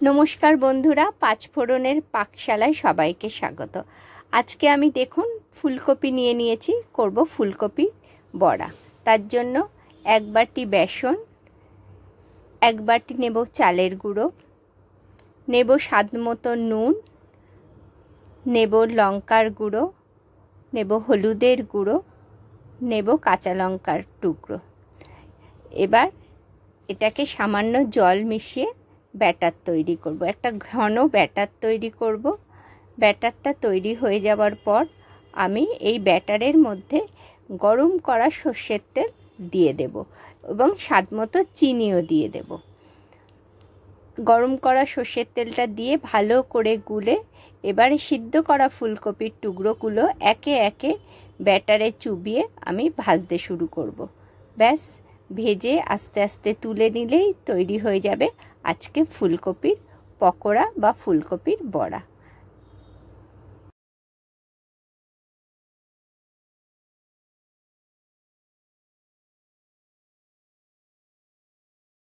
নমস্কার বন্ধুরা, পাঁচফোড়নের পাকশালায় সবাইকে স্বাগত। আজকে আমি দেখুন ফুলকপি নিয়ে নিয়েছি, করব ফুলকপি বড়া। তার জন্য এক বাটি বেসন, এক বাটি নেব চালের গুঁড়ো, নেব স্বাদ মতো নুন, নেব লঙ্কার গুঁড়ো, নেব হলুদের গুঁড়ো, নেব কাঁচা লঙ্কার টুকরো। এবার এটাকে সামান্য জল মিশিয়ে ব্যাটার তৈরি করব। একটা ঘন ব্যাটার তৈরি করব। ব্যাটারটা তৈরি হয়ে যাওয়ার পর আমি এই ব্যাটারের মধ্যে গরম করা সর্ষের তেল দিয়ে দেব এবং স্বাদমতো চিনিও দিয়ে দেব। গরম করা সর্ষের তেলটা দিয়ে ভালো করে গুলে এবারে সিদ্ধ করা ফুলকপির টুকরোগুলো একে একে ব্যাটারে চুবিয়ে আমি ভাজতে শুরু করব। ব্যাস, ভেজে আস্তে আস্তে তুলে নিলেই তৈরি হয়ে যাবে আজকে ফুলকপির পকোড়া বা ফুলকপির বড়া।